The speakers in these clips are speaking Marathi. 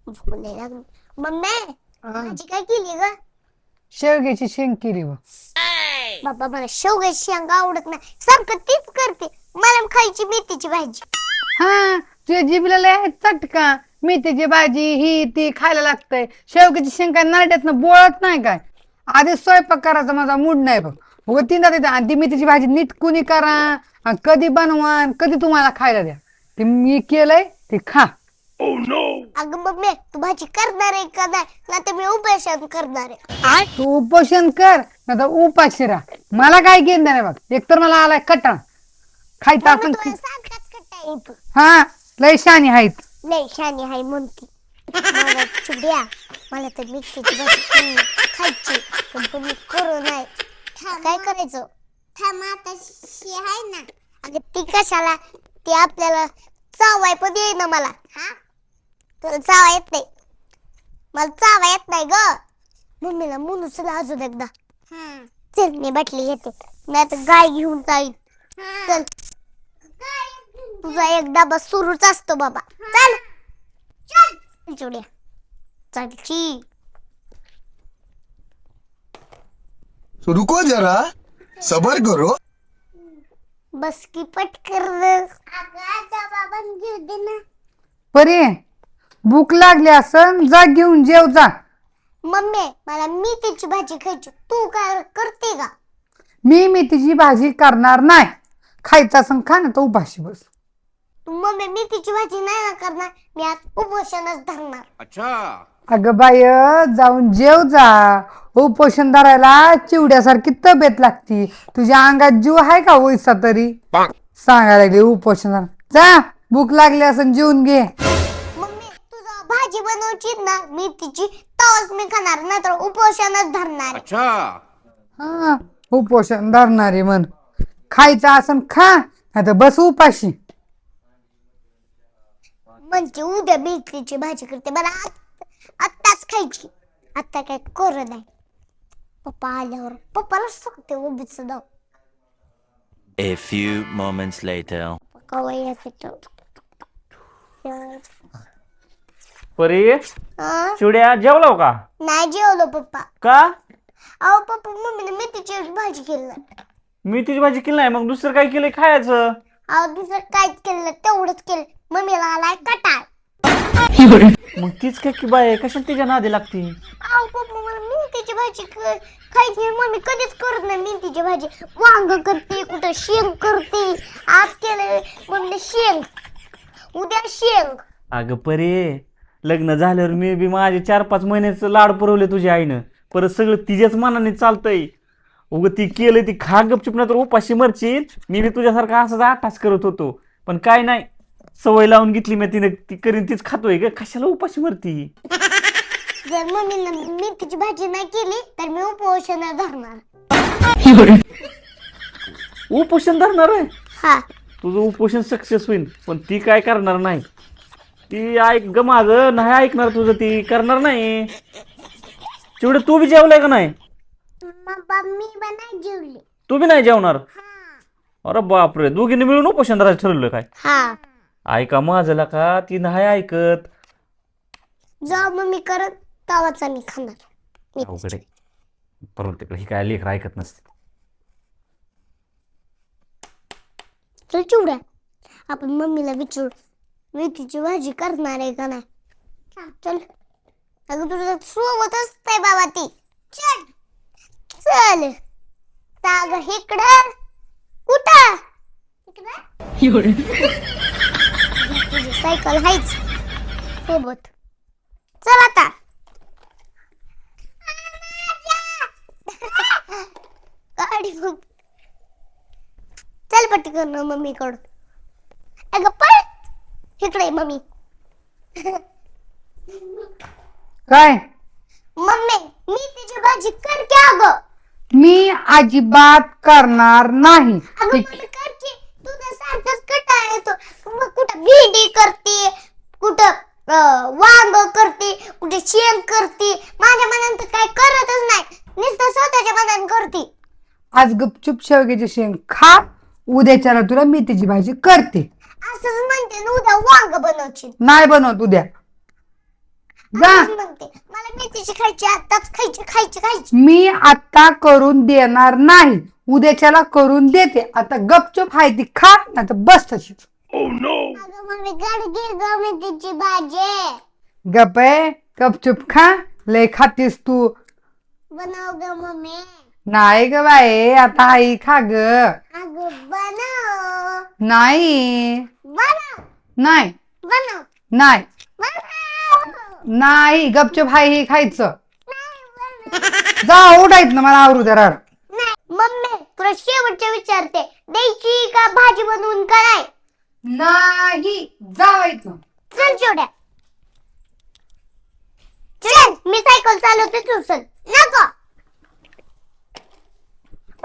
मम्मी भाजी काय केली ग? शेवग्याची शेंग केली बघ. बाबा मला शेवग्याची शेंग आवडत नाही, सारखं तीच करते. मला खायची मेथीची भाजी. हा तुझ्या जिभेला लय आहे चटका. मेथीची भाजी ही ती खायला लागतंय. शेवग्याची शेंग काय नाट्यातनं बोळत नाही काय. आधी स्वयंपाक करायचा माझा मूड नाही बघ. उगा तीनदा तिथं आणि ती मेथीची भाजी नीट कुणी करा आणि कधी बनवा आणि कधी तुम्हाला खायला द्या. ते मी केलंय ते खा. अगं मम्मी तू भाजी करणार आहे का नाही? ना तर मी उपेशन करणार आहे. तू उपोषण कर नाही तर उपाशी राहा. मला काय घेणं नाही बघ. एकतर मला आलाय कटाळ खायचं मम्मी आपण. तुला सारखाच कट्टा येतो. हा लय शानी आहेत. लय शानी हाय म्हणती. मला चुड्या, मला तर मेथीची भाजी खायची, पण तुम्ही करू नाही. काय करायचं? थांबाताशी आहे ना. अगं ती कशाला? ती आपल्याला चावाय पण येईना मला. हा तुला चावा येत नाही, मला चावा येत नाही ग. मम्मीला म्हणू चला अजून एकदा. चल मी बाटली घेते, नाही तर गाय घेऊन जाईल. चल तुझा एक डबा सुरूच असतो बाबा. चल चल चुड्या चलची. तो रुको जरा, सबर करो. बस की पटकर. बाबा घेऊ दे ना. परी भूक लागली असं जा घेऊन जेव जा. मम्मी मला मेथीची भाजी खायची, तू काय करते का? मी मेथीची भाजी करणार नाही. खायचं असं खा ना तर उपाशी बस. तू मम्मी मेथीची भाजी नाही ना करणार, मी आज उपोषणच धरणार. अगं बाय जाऊन जेव जा. उपोषण धरायला चिवड्यासारखी तब्येत लागती. तुझ्या अंगात जीव आहे का वैसा तरी? सांगायला लागली उपोषण धर. जा भूक लागली असं जेवून घे. मम्मी तुझं भाजी बनवची ना मेथीची, तवच मी खाणार, नाहीतर उपोषणच धरणार. हा उपोषण धरणारे म्हण. खायचं असं खा नाही तर बस उपाशी. म्हणजे उद्या मेथीची भाजी करते, मला आत्ताच खायची. आता काय करू नाही. पप्पा आल्यावर पप्पालाच सांगते उभीच जाऊ. A few moments later. कवा येते परी हा? चिवड्या जेवलाव का? नाही जेवलो पप्पा. का? अहो पप्पा मम्मीने मेथीची भाजी केली नाही. मेथीची भाजी केली नाही मग दुसरं काय केलंय खायचं? अहो दुसरं काहीच केलं नाही, तेवढंच केलं. मम्मीला आलाय कटाळ. मग तीच काय की बाय कशाला तिच्या नादी लागती? अहो पप्पा मला मेथीची भाजी खायची नाही. मम्मी कधीच करत नाही मेथीची भाजी. वांग करते, कुठं शेंग करते. आज केलं मम्मी शेंग, उद्या शेंग. अगं परी लग्न झाल्यावर मी बी माझे 4-5 महिन्याचं लाड पुरवले तुझ्या आईनं. परत सगळं तिच्याच मनाने चालतंय. उगं ती केलं ती खा गपचूप, नाही तर उपाशी मरशील. मी बी तुझ्यासारखा असाच आठास करत होतो, पण काय नाही सवय लावून घेतली मी. तिने ती करीन तीच खातोय ग, कशाला उपाशी मरती? जर मम्मीनं मेथीची भाजी नाही केली तर मी उपोषण धरणार. उपोषण धरणार आहे? हा तुझं उपोषण सक्सेस होईल, पण ती काय करणार नाही. ती ऐक ग माझं, नाही ऐकणार तुझं, ती करणार नाही. चिवडे तू बी जेवलाय का नाही? बाबा मी पण जेवली. तू बी नाही जेवणार? अरे बापरे, दोघींनी मिळून उपोषण धरायचं ठरवलं काय? हा ऐका माझं का, ती नाही ऐकत. जाऊ मम्मी करत तवाच मी खाणार. अवघड आहे. परत तिकडे ही काय लेकर ऐकत नसते. चल चिवड्या आपण मम्मीला विचारू मेथीची भाजी करणार आहे का नाही. चल अगं तुझं सोबत असतंय बाबा ती. चल चल जाग इकडं कुठं तुझी सायकल हायच सोबत. चल आता. गाडी बघ. चल पटकन मम्मी कडून. अगं पळ इकडे मम्मी. काय मम्मी मेथीची भाजी कर की अगं. मी अजिबात करणार नाही. अगं मम्मी कर की, तुझं सारखंच कटाळा येतो. मग कुठं भेंडी करते, कुठं वांग करते, कुठे शेंग करते. माझ्या मनात तर काय करतच नाही, नुसतं स्वतःच्या मनात करते. आज गपचूप शेवग्याची शेंग खा. उद्याच्याला तुला मेथीची भाजी करते. असंच म्हणते ना, उद्या वांग बनवशील. नाही बनवत उद्या. जा. म्हणते मला मेथीची खायची, आताच खायची खायची खायची. मी आता करून देणार नाही, उद्याच्याला करून देते. आता गपचूप हाय ती खा, नाही तर बस तशीच. अगं मम्मी गाडगी ग मेथीची भाजी गप आहे, गपचूप खा. लय खातीस तू. बनव ग मम्मी. नाही ग बाई, आता आई खा ग. अगं बनव नाही बनव नाही बनव नाही बनव. नाही, गपचूप हाय हे खायचं. नाही बनव. जा उठायत ना, मला आवरू द्या राड. नाही मम्मी तुला शेवटचं विचारते, द्यायची का भाजी बनवून कराय? नाही, जावायचं. चल चिवड्या चल, मी सायकल चालवते तू चल. नको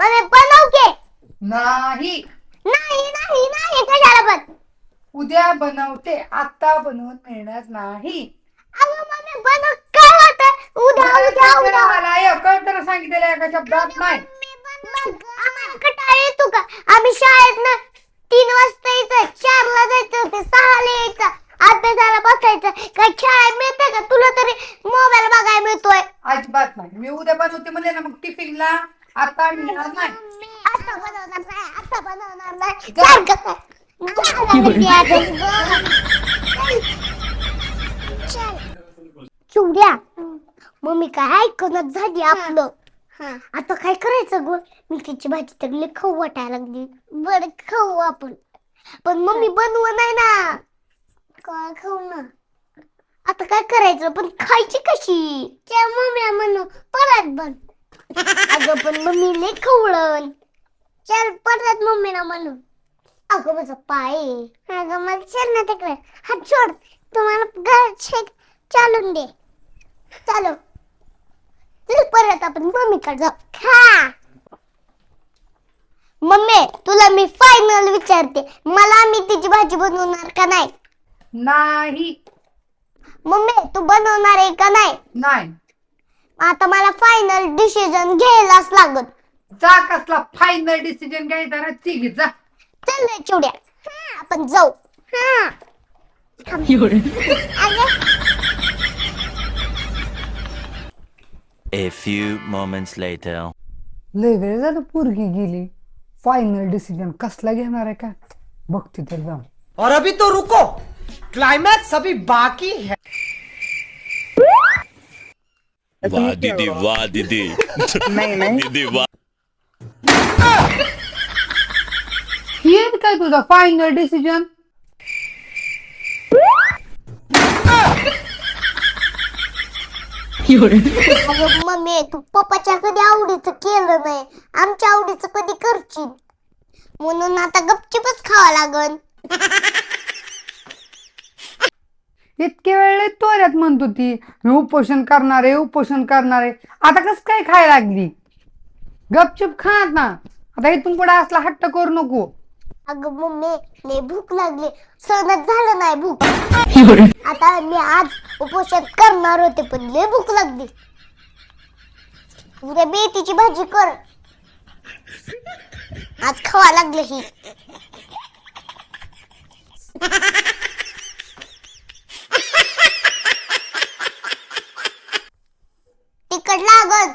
मम्मी बनव के. नाही, नाही नाही नाही कशाला पण. उद्या बनवते, आता बनवून मिळणार नाही. अगं मम्मी बनव, काय होतं उद्या उद्या उद्या. मला कळतं सांगितलेलं एका शब्दात नाही. मग आम्हाला कंटाळा येतो का? आम्ही शाळेत ना 3 वाजता यायचं, 4 ला जायचं होते, 6 ला यायचं, अभ्यासाला बसायचं. काय खेळायला मिळतंय का? तुला तरी मोबाईल बघायला मिळतोय. अजिबात नाही. मी उद्या बनवते म्हणजे ना, मग टिफिनला आता मिळणार नाही. आता बनवणार नाही, आता बनवणार नाही. सारखं काय? चिवड्या मम्मी काय ऐकूनच झाली आपलं. आता काय करायचं गो? मेथीची भाजी तर लय खाऊ वाटायला लागली. बरं खाऊ आपण, पण मम्मी बनव नाही ना. काय खाऊ ना? आता काय करायचं, पण खायची कशी? त्या मम्मी म्हणू परत बन. अगं पण मम्मी लय खवळण. चल परत मम्मीला म्हणू. अगं माझा पाय. अगं मला चल ना तिकडे. हात सोड, तुम्हाला घर चालून दे. चालू चल, परत आपण मम्मीकडे जाऊ. खा मम्मी, तुला मी फायनल विचारते, मला मेथीची भाजी बनवणार का नाही? नाही मम्मी तू बनवणार आहे का नाही? नाही. आता मला फायनल डिसिजन घ्यायलाच लागत. जा, कसला फायनल डिसिजन घ्यायचा ना, तिघी जा. चल रे चिवड्या, आपण जाऊ. A few moments later. लय वेळ झालं पोरगी गेली. फायनल डिसिजन कसला घेणार आहे का बघते तर जाऊन. और अभी तो रुको, क्लाइमैक्स अभी बाकी है. वाह दीदी, वाह दीदी. दीदी वाह. हे काय तुझा फायनल डिसिजन? अगं मम्मी, तू पप्पाच्या कधी आवडीचं केलं नाही, आमच्या आवडीचं कधी करशील, म्हणून आता गपचिपच खावा लागन. इतके वेळ तोऱ्यात म्हणत होती मी उपोषण करणार आहे, उपोषण करणार आहे. आता कस काय खायला लागली? गपचूप खा ना. आता इथून पुढे असला हट्ट करू नको. अगं मम्मी लय भूक लागली, सहनच झालं नाही भूक. आता मी आज उपोषण करणार होते, पण लय भूक लागली. उद्या मेथीची भाजी कर, आज खावा लागलं ही. तिखट लागल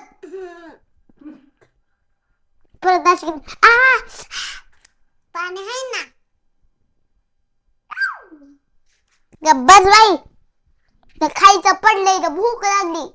परत अशी. पाणी आहे ना? गब्बस बाई, तर खायचं पडलंय, तर भूक लागली.